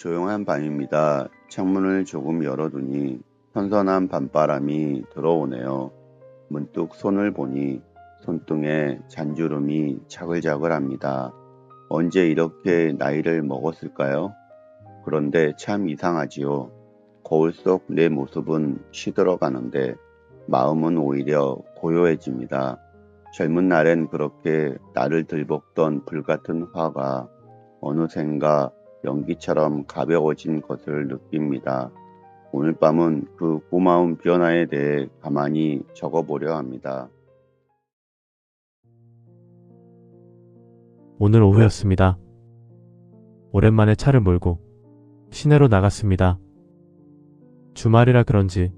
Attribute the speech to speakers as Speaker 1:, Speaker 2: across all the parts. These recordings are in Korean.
Speaker 1: 조용한 밤입니다. 창문을 조금 열어두니 선선한 밤바람이 들어오네요. 문득 손을 보니 손등에 잔주름이 자글자글합니다. 언제 이렇게 나이를 먹었을까요? 그런데 참 이상하지요. 거울 속 내 모습은 시들어가는데 마음은 오히려 고요해집니다. 젊은 날엔 그렇게 나를 들볶던 불같은 화가 어느샌가 연기처럼 가벼워진 것을 느낍니다. 오늘 밤은 그 고마운 변화에 대해 가만히 적어보려 합니다.
Speaker 2: 오늘 오후였습니다. 오랜만에 차를 몰고 시내로 나갔습니다. 주말이라 그런지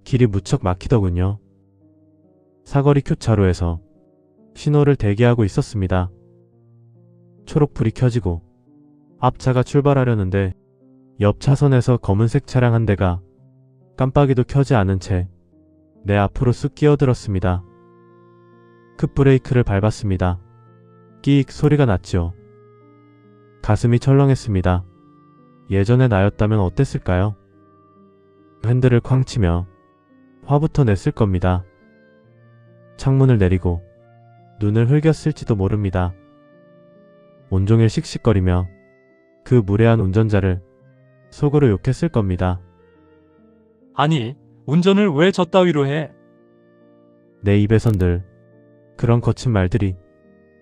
Speaker 2: 길이 무척 막히더군요. 사거리 교차로에서 신호를 대기하고 있었습니다. 초록불이 켜지고 앞차가 출발하려는데 옆 차선에서 검은색 차량 한 대가 깜빡이도 켜지 않은 채 내 앞으로 쑥 끼어들었습니다. 급브레이크를 밟았습니다. 끼익 소리가 났죠. 가슴이 철렁했습니다. 예전의 나였다면 어땠을까요? 핸들을 쾅 치며 화부터 냈을 겁니다. 창문을 내리고 눈을 흘겼을지도 모릅니다. 온종일 씩씩거리며 그 무례한 운전자를 속으로 욕했을 겁니다.
Speaker 3: 아니, 운전을 왜 저따위로 해?
Speaker 2: 내 입에선 늘 그런 거친 말들이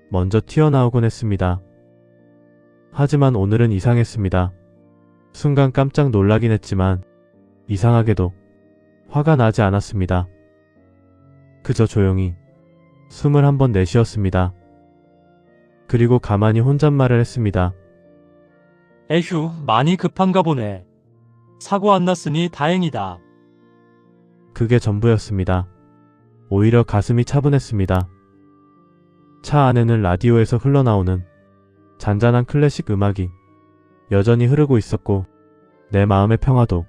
Speaker 2: 먼저 튀어나오곤 했습니다. 하지만 오늘은 이상했습니다. 순간 깜짝 놀라긴 했지만 이상하게도 화가 나지 않았습니다. 그저 조용히 숨을 한번 내쉬었습니다. 그리고 가만히 혼잣말을 했습니다.
Speaker 3: 에휴, 많이 급한가 보네. 사고 안 났으니 다행이다.
Speaker 2: 그게 전부였습니다. 오히려 가슴이 차분했습니다. 차 안에는 라디오에서 흘러나오는 잔잔한 클래식 음악이 여전히 흐르고 있었고 내 마음의 평화도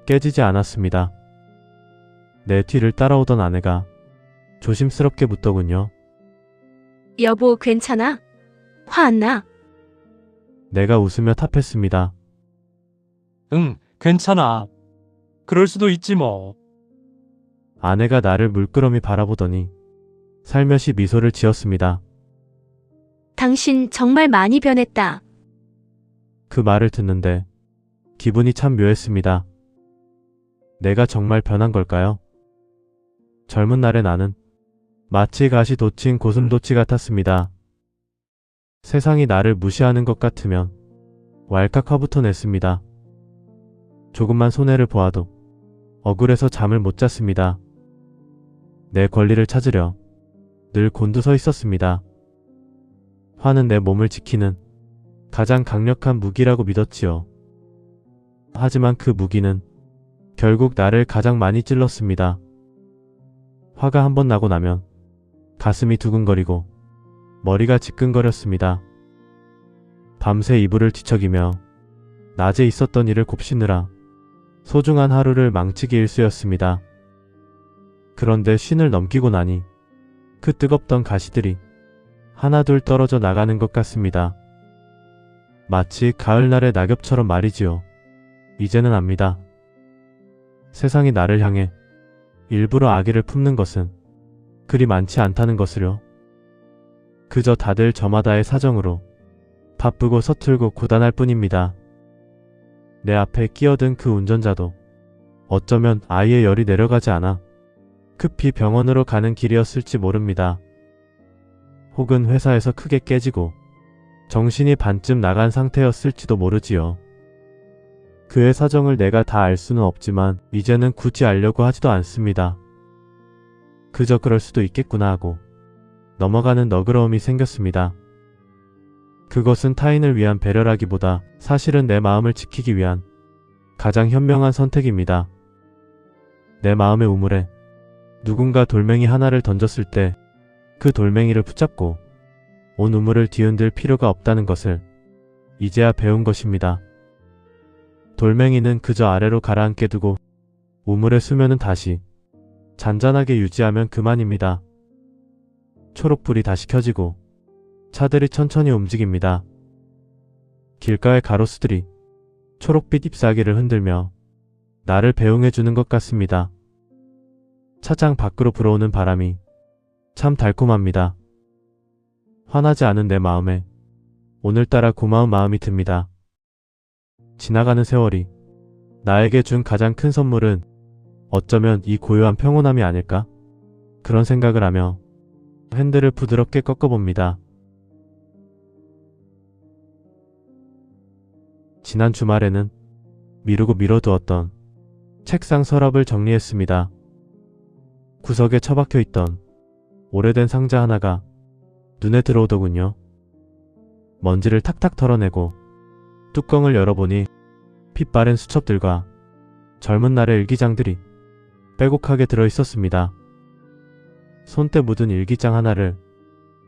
Speaker 2: 깨지지 않았습니다. 내 뒤를 따라오던 아내가 조심스럽게 묻더군요.
Speaker 4: 여보, 괜찮아? 화 안 나?
Speaker 2: 내가 웃으며 답했습니다.
Speaker 3: 응, 괜찮아. 그럴 수도 있지 뭐.
Speaker 2: 아내가 나를 물끄러미 바라보더니 살며시 미소를 지었습니다.
Speaker 4: 당신 정말 많이 변했다.
Speaker 2: 그 말을 듣는데 기분이 참 묘했습니다. 내가 정말 변한 걸까요? 젊은 날의 나는 마치 가시 돋친 고슴도치 같았습니다. 세상이 나를 무시하는 것 같으면 왈칵 화부터 냈습니다. 조금만 손해를 보아도 억울해서 잠을 못 잤습니다. 내 권리를 찾으려 늘 곤두서 있었습니다. 화는 내 몸을 지키는 가장 강력한 무기라고 믿었지요. 하지만 그 무기는 결국 나를 가장 많이 찔렀습니다. 화가 한번 나고 나면 가슴이 두근거리고 머리가 지끈거렸습니다. 밤새 이불을 뒤척이며 낮에 있었던 일을 곱씹느라 소중한 하루를 망치기 일쑤였습니다. 그런데 쉰을 넘기고 나니 그 뜨겁던 가시들이 하나둘 떨어져 나가는 것 같습니다. 마치 가을날의 낙엽처럼 말이지요. 이제는 압니다. 세상이 나를 향해 일부러 악의를 품는 것은 그리 많지 않다는 것을요. 그저 다들 저마다의 사정으로 바쁘고 서툴고 고단할 뿐입니다. 내 앞에 끼어든 그 운전자도 어쩌면 아이의 열이 내려가지 않아 급히 병원으로 가는 길이었을지 모릅니다. 혹은 회사에서 크게 깨지고 정신이 반쯤 나간 상태였을지도 모르지요. 그의 사정을 내가 다 알 수는 없지만 이제는 굳이 알려고 하지도 않습니다. 그저 그럴 수도 있겠구나 하고 넘어가는 너그러움이 생겼습니다. 그것은 타인을 위한 배려라기보다 사실은 내 마음을 지키기 위한 가장 현명한 선택입니다. 내 마음의 우물에 누군가 돌멩이 하나를 던졌을 때 그 돌멩이를 붙잡고 온 우물을 뒤흔들 필요가 없다는 것을 이제야 배운 것입니다. 돌멩이는 그저 아래로 가라앉게 두고 우물의 수면은 다시 잔잔하게 유지하면 그만입니다. 초록불이 다시 켜지고 차들이 천천히 움직입니다. 길가의 가로수들이 초록빛 잎사귀를 흔들며 나를 배웅해 주는 것 같습니다. 차장 밖으로 불어오는 바람이 참 달콤합니다. 화나지 않은 내 마음에 오늘따라 고마운 마음이 듭니다. 지나가는 세월이 나에게 준 가장 큰 선물은 어쩌면 이 고요한 평온함이 아닐까? 그런 생각을 하며 핸들을 부드럽게 꺾어봅니다. 지난 주말에는 미루고 미뤄두었던 책상 서랍을 정리했습니다. 구석에 처박혀 있던 오래된 상자 하나가 눈에 들어오더군요. 먼지를 탁탁 털어내고 뚜껑을 열어보니 핏바랜 수첩들과 젊은 날의 일기장들이 빼곡하게 들어있었습니다. 손때 묻은 일기장 하나를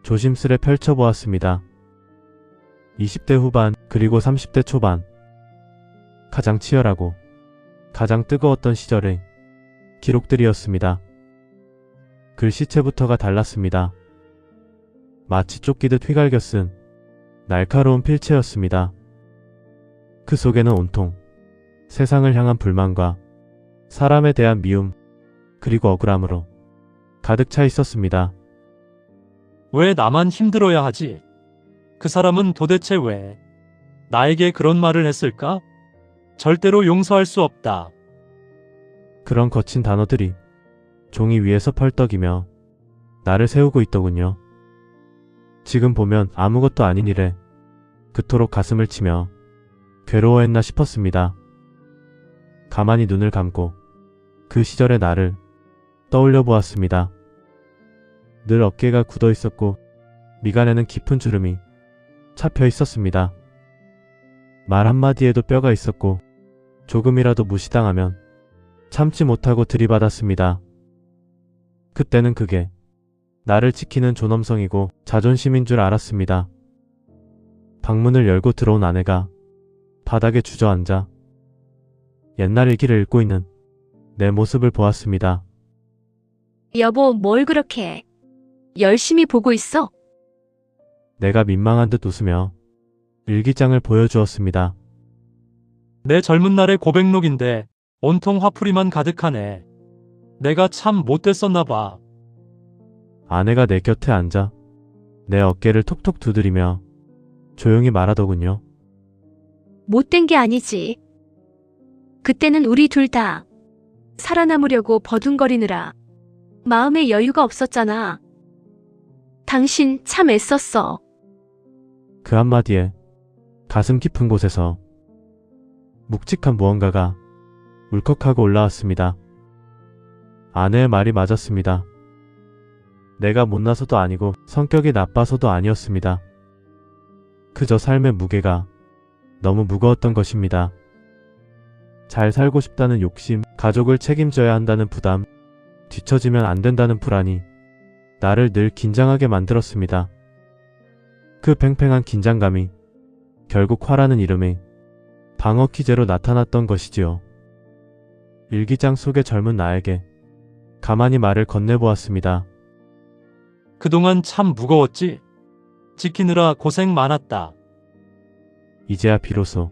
Speaker 2: 조심스레 펼쳐보았습니다. 20대 후반 그리고 30대 초반, 가장 치열하고 가장 뜨거웠던 시절의 기록들이었습니다. 글씨체부터가 달랐습니다. 마치 쫓기듯 휘갈겨 쓴 날카로운 필체였습니다. 그 속에는 온통 세상을 향한 불만과 사람에 대한 미움 그리고 억울함으로 가득 차 있었습니다.
Speaker 3: 왜 나만 힘들어야 하지? 그 사람은 도대체 왜 나에게 그런 말을 했을까? 절대로 용서할 수 없다.
Speaker 2: 그런 거친 단어들이 종이 위에서 펄떡이며 나를 세우고 있더군요. 지금 보면 아무것도 아닌 일에 그토록 가슴을 치며 괴로워했나 싶었습니다. 가만히 눈을 감고 그 시절의 나를 떠올려 보았습니다. 늘 어깨가 굳어 있었고 미간에는 깊은 주름이 잡혀 있었습니다. 말 한마디에도 뼈가 있었고 조금이라도 무시당하면 참지 못하고 들이받았습니다. 그때는 그게 나를 지키는 존엄성이고 자존심인 줄 알았습니다. 방문을 열고 들어온 아내가 바닥에 주저앉아 옛날 일기를 읽고 있는 내 모습을 보았습니다.
Speaker 4: 여보, 뭘 그렇게 열심히 보고 있어?
Speaker 2: 내가 민망한 듯 웃으며 일기장을 보여주었습니다.
Speaker 3: 내 젊은 날의 고백록인데 온통 화풀이만 가득하네. 내가 참 못됐었나 봐.
Speaker 2: 아내가 내 곁에 앉아 내 어깨를 톡톡 두드리며 조용히 말하더군요.
Speaker 4: 못된 게 아니지. 그때는 우리 둘 다 살아남으려고 버둥거리느라 마음에 여유가 없었잖아. 당신 참 애썼어.
Speaker 2: 그 한마디에 가슴 깊은 곳에서 묵직한 무언가가 울컥하고 올라왔습니다. 아내의 말이 맞았습니다. 내가 못나서도 아니고 성격이 나빠서도 아니었습니다. 그저 삶의 무게가 너무 무거웠던 것입니다. 잘 살고 싶다는 욕심, 가족을 책임져야 한다는 부담, 뒤처지면 안 된다는 불안이 나를 늘 긴장하게 만들었습니다. 그 팽팽한 긴장감이 결국 화라는 이름의 방어 기제로 나타났던 것이지요. 일기장 속의 젊은 나에게 가만히 말을 건네보았습니다.
Speaker 3: 그동안 참 무거웠지? 지키느라 고생 많았다.
Speaker 2: 이제야 비로소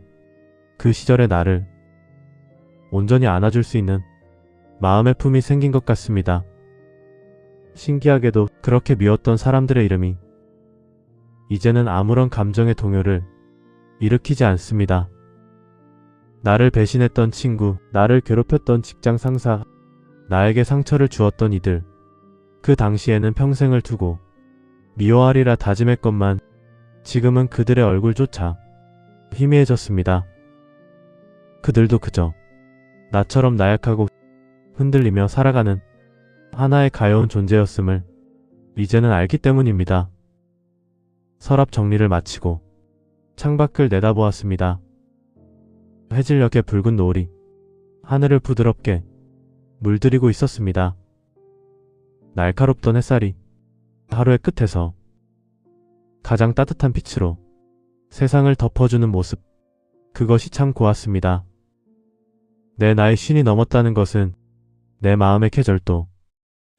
Speaker 2: 그 시절의 나를 온전히 안아줄 수 있는 마음의 품이 생긴 것 같습니다. 신기하게도 그렇게 미웠던 사람들의 이름이 이제는 아무런 감정의 동요를 일으키지 않습니다. 나를 배신했던 친구, 나를 괴롭혔던 직장 상사, 나에게 상처를 주었던 이들, 그 당시에는 평생을 두고 미워하리라 다짐했건만 지금은 그들의 얼굴조차 희미해졌습니다. 그들도 그저 나처럼 나약하고 흔들리며 살아가는 하나의 가여운 존재였음을 이제는 알기 때문입니다. 서랍 정리를 마치고 창밖을 내다보았습니다. 해질녘의 붉은 노을이 하늘을 부드럽게 물들이고 있었습니다. 날카롭던 햇살이 하루의 끝에서 가장 따뜻한 빛으로 세상을 덮어주는 모습, 그것이 참 고왔습니다. 내 나이 50이 넘었다는 것은 내 마음의 계절도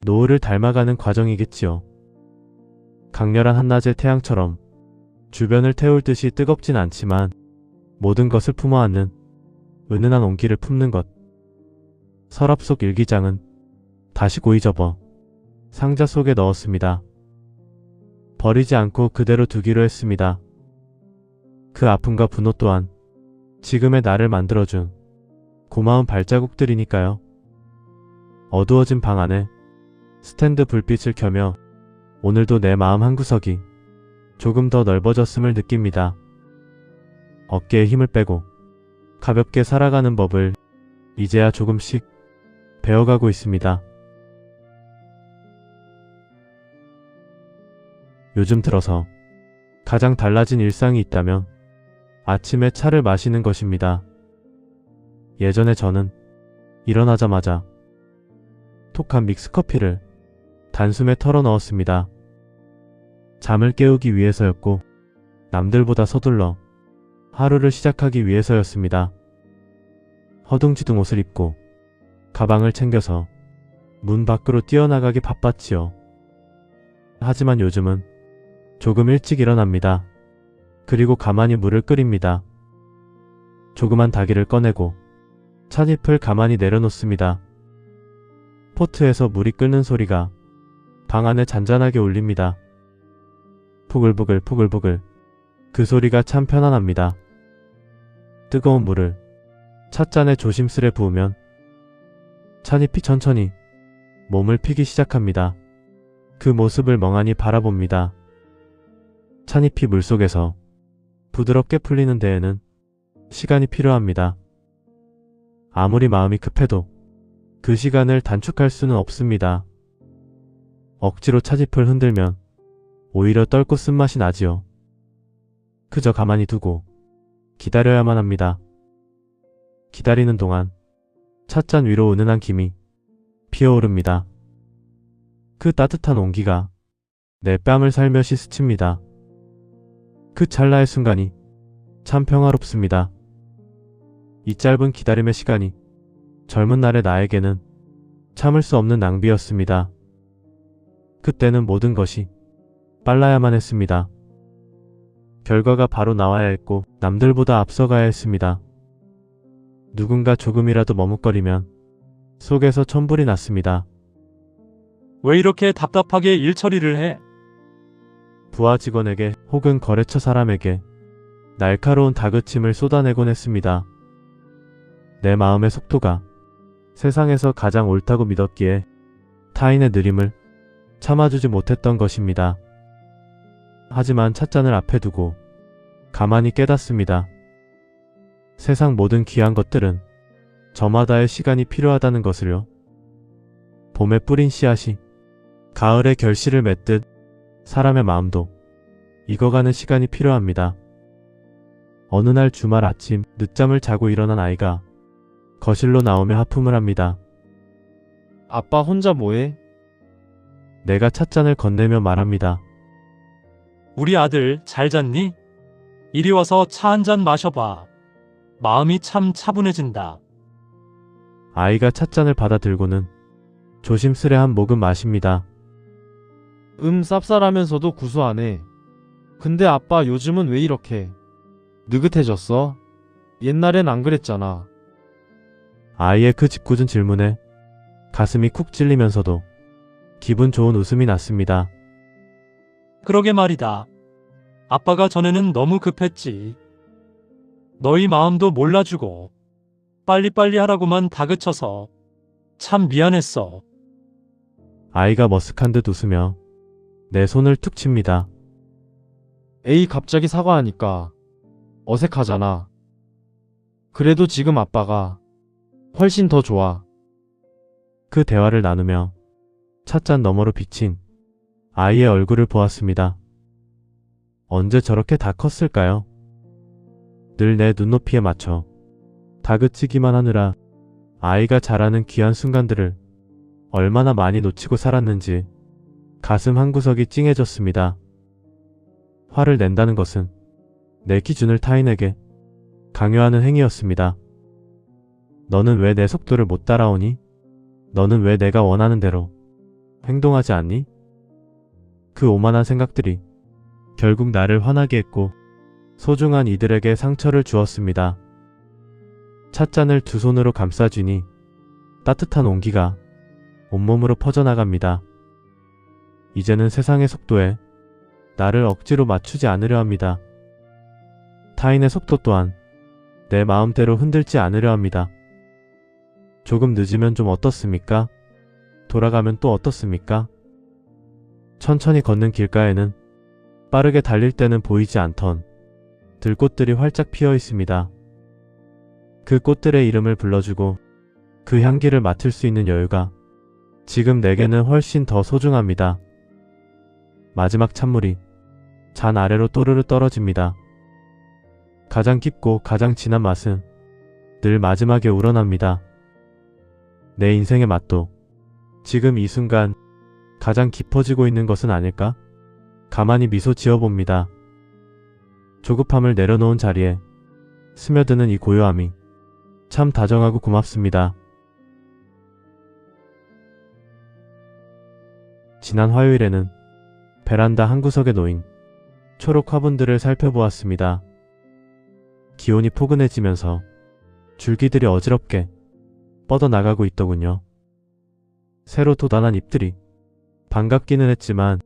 Speaker 2: 노을을 닮아가는 과정이겠지요. 강렬한 한낮의 태양처럼 주변을 태울 듯이 뜨겁진 않지만 모든 것을 품어안는 은은한 온기를 품는 것. 서랍 속 일기장은 다시 고이 접어 상자 속에 넣었습니다. 버리지 않고 그대로 두기로 했습니다. 그 아픔과 분노 또한 지금의 나를 만들어준 고마운 발자국들이니까요. 어두워진 방 안에 스탠드 불빛을 켜며 오늘도 내 마음 한구석이 조금 더 넓어졌음을 느낍니다. 어깨에 힘을 빼고 가볍게 살아가는 법을 이제야 조금씩 배워가고 있습니다. 요즘 들어서 가장 달라진 일상이 있다면 아침에 차를 마시는 것입니다. 예전에 저는 일어나자마자 톡한 믹스커피를 단숨에 털어 넣었습니다. 잠을 깨우기 위해서였고 남들보다 서둘러 하루를 시작하기 위해서였습니다. 허둥지둥 옷을 입고 가방을 챙겨서 문 밖으로 뛰어나가기 바빴지요. 하지만 요즘은 조금 일찍 일어납니다. 그리고 가만히 물을 끓입니다. 조그만 닭이를 꺼내고 찻잎을 가만히 내려놓습니다. 포트에서 물이 끓는 소리가 방 안에 잔잔하게 울립니다. 포글포글 포글포글. 그 소리가 참 편안합니다. 뜨거운 물을 찻잔에 조심스레 부으면 찻잎이 천천히 몸을 피기 시작합니다. 그 모습을 멍하니 바라봅니다. 찻잎이 물속에서 부드럽게 풀리는 데에는 시간이 필요합니다. 아무리 마음이 급해도 그 시간을 단축할 수는 없습니다. 억지로 찻잎을 흔들면 오히려 떫고 쓴맛이 나지요. 그저 가만히 두고 기다려야만 합니다. 기다리는 동안 찻잔 위로 은은한 김이 피어오릅니다. 그 따뜻한 온기가 내 뺨을 살며시 스칩니다. 그 찰나의 순간이 참 평화롭습니다. 이 짧은 기다림의 시간이 젊은 날의 나에게는 참을 수 없는 낭비였습니다. 그때는 모든 것이 빨라야만 했습니다. 결과가 바로 나와야 했고 남들보다 앞서가야 했습니다. 누군가 조금이라도 머뭇거리면 속에서 천불이 났습니다.
Speaker 3: 왜 이렇게 답답하게 일 처리를 해?
Speaker 2: 부하 직원에게 혹은 거래처 사람에게 날카로운 다그침을 쏟아내곤 했습니다. 내 마음의 속도가 세상에서 가장 옳다고 믿었기에 타인의 느림을 참아주지 못했던 것입니다. 하지만 찻잔을 앞에 두고 가만히 깨닫습니다. 세상 모든 귀한 것들은 저마다의 시간이 필요하다는 것을요. 봄에 뿌린 씨앗이 가을에 결실을 맺듯 사람의 마음도 익어가는 시간이 필요합니다. 어느 날 주말 아침 늦잠을 자고 일어난 아이가 거실로 나오며 하품을 합니다.
Speaker 5: 아빠 혼자 뭐해?
Speaker 2: 내가 찻잔을 건네며 말합니다.
Speaker 3: 우리 아들 잘 잤니? 이리 와서 차 한 잔 마셔봐. 마음이 참 차분해진다.
Speaker 2: 아이가 찻잔을 받아 들고는 조심스레 한 모금 마십니다.
Speaker 5: 쌉쌀하면서도 구수하네. 근데 아빠 요즘은 왜 이렇게 느긋해졌어? 옛날엔 안 그랬잖아.
Speaker 2: 아이의 그 짓궂은 질문에 가슴이 쿡 찔리면서도 기분 좋은 웃음이 났습니다.
Speaker 3: 그러게 말이다. 아빠가 전에는 너무 급했지. 너희 마음도 몰라주고 빨리빨리 하라고만 다그쳐서 참 미안했어.
Speaker 2: 아이가 머쓱한 듯 웃으며 내 손을 툭 칩니다.
Speaker 5: 에이 갑자기 사과하니까 어색하잖아. 그래도 지금 아빠가 훨씬 더 좋아.
Speaker 2: 그 대화를 나누며 찻잔 너머로 비친 아이의 얼굴을 보았습니다. 언제 저렇게 다 컸을까요? 늘 내 눈높이에 맞춰 다그치기만 하느라 아이가 자라는 귀한 순간들을 얼마나 많이 놓치고 살았는지 가슴 한구석이 찡해졌습니다. 화를 낸다는 것은 내 기준을 타인에게 강요하는 행위였습니다. 너는 왜 내 속도를 못 따라오니? 너는 왜 내가 원하는 대로 행동하지 않니? 그 오만한 생각들이 결국 나를 화나게 했고 소중한 이들에게 상처를 주었습니다. 찻잔을 두 손으로 감싸쥐니 따뜻한 온기가 온몸으로 퍼져나갑니다. 이제는 세상의 속도에 나를 억지로 맞추지 않으려 합니다. 타인의 속도 또한 내 마음대로 흔들지 않으려 합니다. 조금 늦으면 좀 어떻습니까? 돌아가면 또 어떻습니까? 천천히 걷는 길가에는 빠르게 달릴 때는 보이지 않던 들꽃들이 활짝 피어 있습니다. 그 꽃들의 이름을 불러주고 그 향기를 맡을 수 있는 여유가 지금 내게는 훨씬 더 소중합니다. 마지막 찬물이 잔 아래로 또르르 떨어집니다. 가장 깊고 가장 진한 맛은 늘 마지막에 우러납니다. 내 인생의 맛도 지금 이 순간 가장 깊어지고 있는 것은 아닐까? 가만히 미소 지어봅니다. 조급함을 내려놓은 자리에 스며드는 이 고요함이 참 다정하고 고맙습니다. 지난 화요일에는 베란다 한 구석에 놓인 초록 화분들을 살펴보았습니다. 기온이 포근해지면서 줄기들이 어지럽게 뻗어나가고 있더군요. 새로 돋아난 잎들이 반갑기는 했지만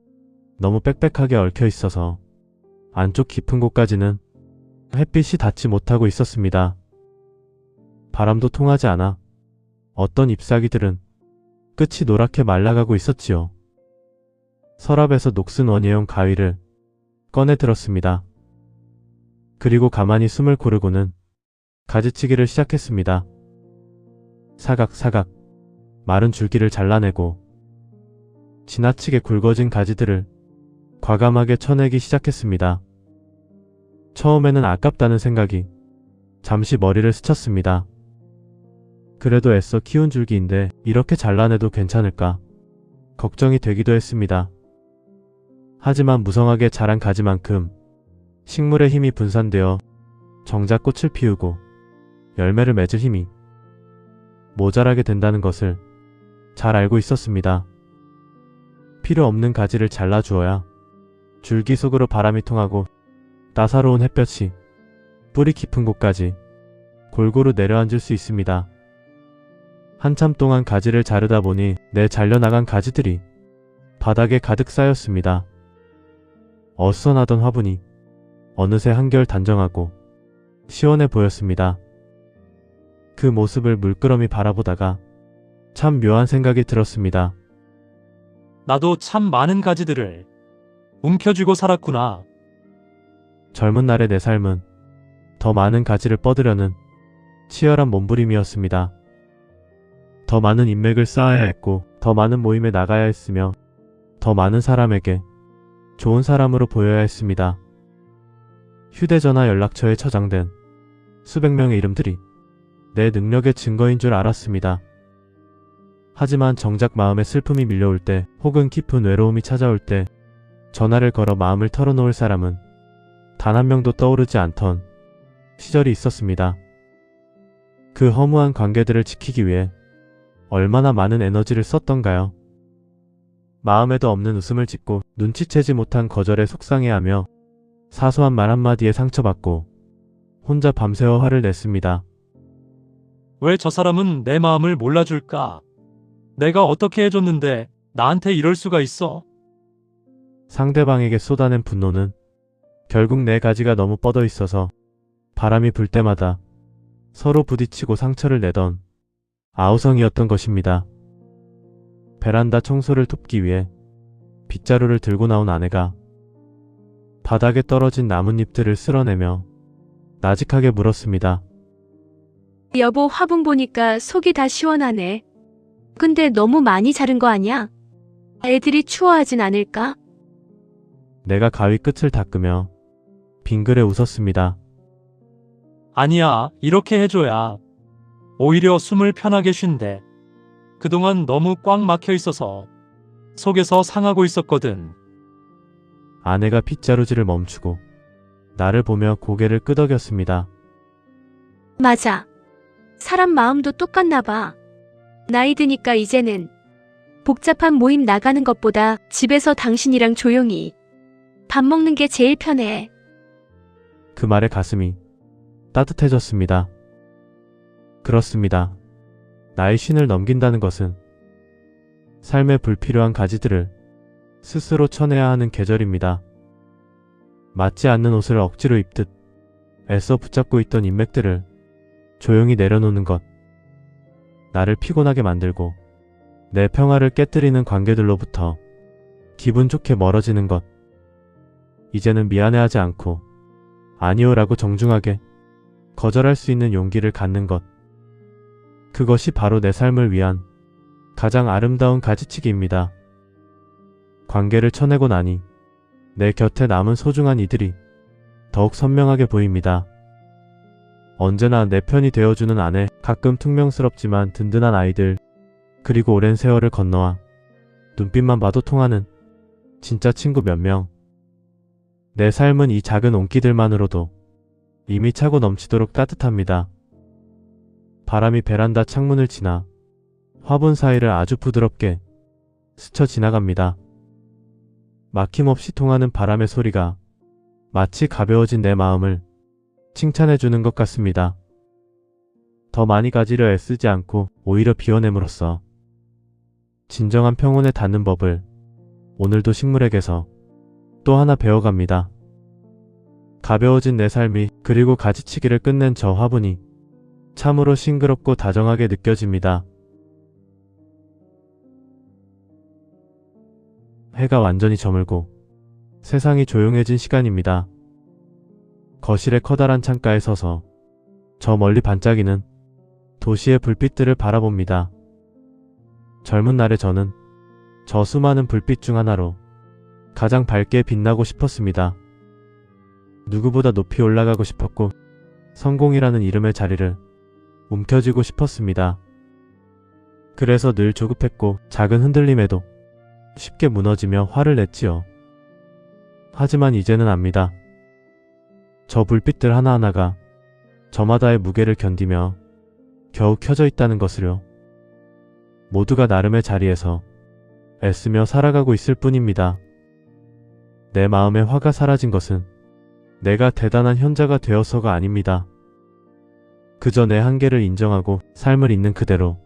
Speaker 2: 너무 빽빽하게 얽혀 있어서 안쪽 깊은 곳까지는 햇빛이 닿지 못하고 있었습니다. 바람도 통하지 않아 어떤 잎사귀들은 끝이 노랗게 말라가고 있었지요. 서랍에서 녹슨 원예용 가위를 꺼내 들었습니다. 그리고 가만히 숨을 고르고는 가지치기를 시작했습니다. 사각사각 마른 줄기를 잘라내고 지나치게 굵어진 가지들을 과감하게 쳐내기 시작했습니다. 처음에는 아깝다는 생각이 잠시 머리를 스쳤습니다. 그래도 애써 키운 줄기인데 이렇게 잘라내도 괜찮을까 걱정이 되기도 했습니다. 하지만 무성하게 자란 가지만큼 식물의 힘이 분산되어 정작 꽃을 피우고 열매를 맺을 힘이 모자라게 된다는 것을 잘 알고 있었습니다. 필요 없는 가지를 잘라주어야 줄기 속으로 바람이 통하고 따사로운 햇볕이 뿌리 깊은 곳까지 골고루 내려앉을 수 있습니다. 한참 동안 가지를 자르다 보니 내 잘려나간 가지들이 바닥에 가득 쌓였습니다. 어수선하던 화분이 어느새 한결 단정하고 시원해 보였습니다. 그 모습을 물끄러미 바라보다가 참 묘한 생각이 들었습니다.
Speaker 3: 나도 참 많은 가지들을 움켜쥐고 살았구나.
Speaker 2: 젊은 날의 내 삶은 더 많은 가지를 뻗으려는 치열한 몸부림이었습니다. 더 많은 인맥을 쌓아야 했고 더 많은 모임에 나가야 했으며 더 많은 사람에게 좋은 사람으로 보여야 했습니다. 휴대전화 연락처에 저장된 수백 명의 이름들이 내 능력의 증거인 줄 알았습니다. 하지만 정작 마음에 슬픔이 밀려올 때 혹은 깊은 외로움이 찾아올 때 전화를 걸어 마음을 털어놓을 사람은 단 한 명도 떠오르지 않던 시절이 있었습니다. 그 허무한 관계들을 지키기 위해 얼마나 많은 에너지를 썼던가요? 마음에도 없는 웃음을 짓고 눈치채지 못한 거절에 속상해하며 사소한 말 한마디에 상처받고 혼자 밤새워 화를 냈습니다.
Speaker 3: 왜 저 사람은 내 마음을 몰라줄까? 내가 어떻게 해줬는데 나한테 이럴 수가 있어?
Speaker 2: 상대방에게 쏟아낸 분노는 결국 내 가지가 너무 뻗어 있어서 바람이 불 때마다 서로 부딪히고 상처를 내던 아우성이었던 것입니다. 베란다 청소를 돕기 위해 빗자루를 들고 나온 아내가 바닥에 떨어진 나뭇잎들을 쓸어내며 나직하게 물었습니다.
Speaker 4: 여보, 화분 보니까 속이 다 시원하네. 근데 너무 많이 자른 거 아니야? 애들이 추워하진 않을까?
Speaker 2: 내가 가위 끝을 닦으며 빙그레 웃었습니다.
Speaker 3: 아니야, 이렇게 해줘야 오히려 숨을 편하게 쉰대. 그동안 너무 꽉 막혀 있어서 속에서 상하고 있었거든.
Speaker 2: 아내가 빗자루질을 멈추고 나를 보며 고개를 끄덕였습니다.
Speaker 4: 맞아. 사람 마음도 똑같나 봐. 나이 드니까 이제는 복잡한 모임 나가는 것보다 집에서 당신이랑 조용히 밥 먹는 게 제일 편해.
Speaker 2: 그 말에 가슴이 따뜻해졌습니다. 그렇습니다. 나의 쉰을 넘긴다는 것은 삶에 불필요한 가지들을 스스로 쳐내야 하는 계절입니다. 맞지 않는 옷을 억지로 입듯 애써 붙잡고 있던 인맥들을 조용히 내려놓는 것. 나를 피곤하게 만들고 내 평화를 깨뜨리는 관계들로부터 기분 좋게 멀어지는 것. 이제는 미안해하지 않고 아니요라고 정중하게 거절할 수 있는 용기를 갖는 것. 그것이 바로 내 삶을 위한 가장 아름다운 가지치기입니다. 관계를 쳐내고 나니 내 곁에 남은 소중한 이들이 더욱 선명하게 보입니다. 언제나 내 편이 되어주는 아내, 가끔 퉁명스럽지만 든든한 아이들, 그리고 오랜 세월을 건너와 눈빛만 봐도 통하는 진짜 친구 몇 명. 내 삶은 이 작은 온기들만으로도 이미 차고 넘치도록 따뜻합니다. 바람이 베란다 창문을 지나 화분 사이를 아주 부드럽게 스쳐 지나갑니다. 막힘없이 통하는 바람의 소리가 마치 가벼워진 내 마음을 칭찬해주는 것 같습니다. 더 많이 가지려 애쓰지 않고 오히려 비워냄으로써 진정한 평온에 닿는 법을 오늘도 식물에게서 또 하나 배워갑니다. 가벼워진 내 삶이 그리고 가지치기를 끝낸 저 화분이 참으로 싱그럽고 다정하게 느껴집니다. 해가 완전히 저물고 세상이 조용해진 시간입니다. 거실의 커다란 창가에 서서 저 멀리 반짝이는 도시의 불빛들을 바라봅니다. 젊은 날의 저는 저 수많은 불빛 중 하나로 가장 밝게 빛나고 싶었습니다. 누구보다 높이 올라가고 싶었고 성공이라는 이름의 자리를 움켜쥐고 싶었습니다. 그래서 늘 조급했고 작은 흔들림에도 쉽게 무너지며 화를 냈지요. 하지만 이제는 압니다. 저 불빛들 하나하나가 저마다의 무게를 견디며 겨우 켜져 있다는 것을요. 모두가 나름의 자리에서 애쓰며 살아가고 있을 뿐입니다. 내 마음의 화가 사라진 것은 내가 대단한 현자가 되어서가 아닙니다. 그저 내 한계를 인정하고 삶을 있는 그대로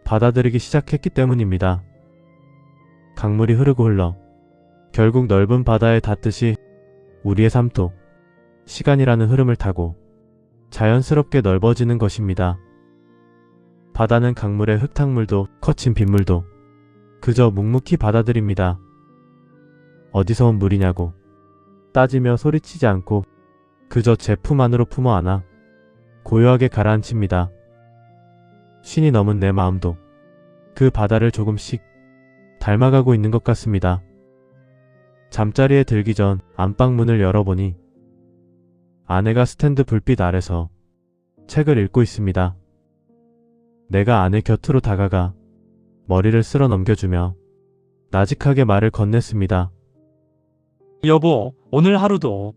Speaker 2: 받아들이기 시작했기 때문입니다. 강물이 흐르고 흘러 결국 넓은 바다에 닿듯이 우리의 삶도 시간이라는 흐름을 타고 자연스럽게 넓어지는 것입니다. 바다는 강물의 흙탕물도 거친 빗물도 그저 묵묵히 받아들입니다. 어디서 온 물이냐고 따지며 소리치지 않고 그저 제 품 안으로 품어 안아 고요하게 가라앉힙니다. 쉰이 넘은 내 마음도 그 바다를 조금씩 닮아가고 있는 것 같습니다. 잠자리에 들기 전 안방문을 열어보니 아내가 스탠드 불빛 아래서 책을 읽고 있습니다. 내가 아내 곁으로 다가가 머리를 쓸어 넘겨주며 나직하게 말을 건넸습니다.
Speaker 3: 여보, 오늘 하루도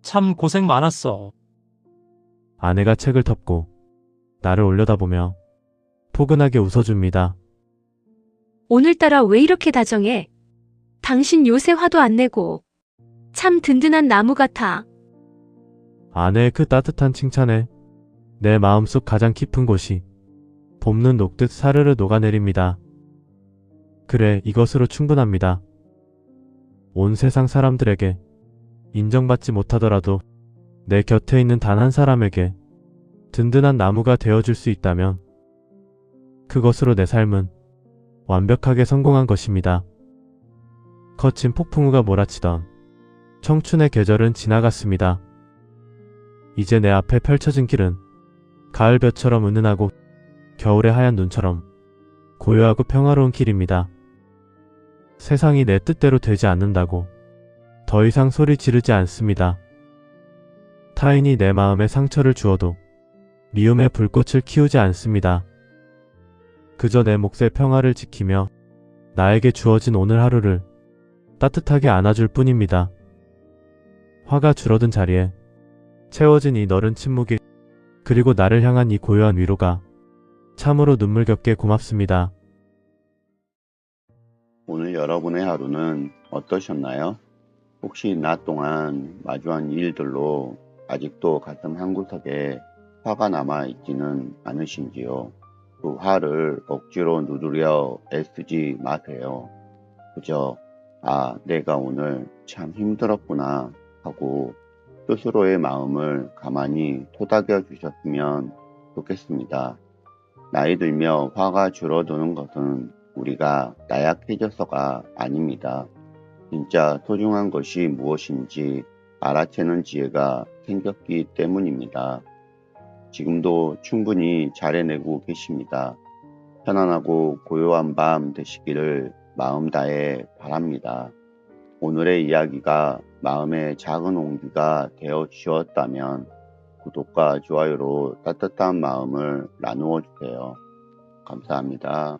Speaker 3: 참 고생 많았어.
Speaker 2: 아내가 책을 덮고 나를 올려다보며 포근하게 웃어줍니다.
Speaker 4: 오늘따라 왜 이렇게 다정해? 당신 요새 화도 안 내고 참 든든한 나무 같아.
Speaker 2: 아내의 그 따뜻한 칭찬에 내 마음속 가장 깊은 곳이 봄눈 녹듯 사르르 녹아내립니다. 그래, 이것으로 충분합니다. 온 세상 사람들에게 인정받지 못하더라도 내 곁에 있는 단 한 사람에게 든든한 나무가 되어줄 수 있다면 그것으로 내 삶은 완벽하게 성공한 것입니다. 거친 폭풍우가 몰아치던 청춘의 계절은 지나갔습니다. 이제 내 앞에 펼쳐진 길은 가을볕처럼 은은하고 겨울의 하얀 눈처럼 고요하고 평화로운 길입니다. 세상이 내 뜻대로 되지 않는다고 더 이상 소리 지르지 않습니다. 타인이 내 마음에 상처를 주어도 미움의 불꽃을 키우지 않습니다. 그저 내 몫의 평화를 지키며 나에게 주어진 오늘 하루를 따뜻하게 안아줄 뿐입니다. 화가 줄어든 자리에 채워진 이 너른 침묵이 그리고 나를 향한 이 고요한 위로가 참으로 눈물겹게 고맙습니다.
Speaker 1: 오늘 여러분의 하루는 어떠셨나요? 혹시 낮 동안 마주한 일들로 아직도 가슴 한구석에 화가 남아 있지는 않으신지요? 그 화를 억지로 누르려 애쓰지 마세요. 그저 내가 오늘 참 힘들었구나 하고 스스로의 마음을 가만히 토닥여 주셨으면 좋겠습니다. 나이 들며 화가 줄어드는 것은 우리가 나약해져서가 아닙니다. 진짜 소중한 것이 무엇인지 알아채는 지혜가 생겼기 때문입니다. 지금도 충분히 잘 해내고 계십니다. 편안하고 고요한 밤 되시기를 마음 다해 바랍니다. 오늘의 이야기가 마음의 작은 온기가 되어 주었다면 구독과 좋아요로 따뜻한 마음을 나누어 주세요. 감사합니다.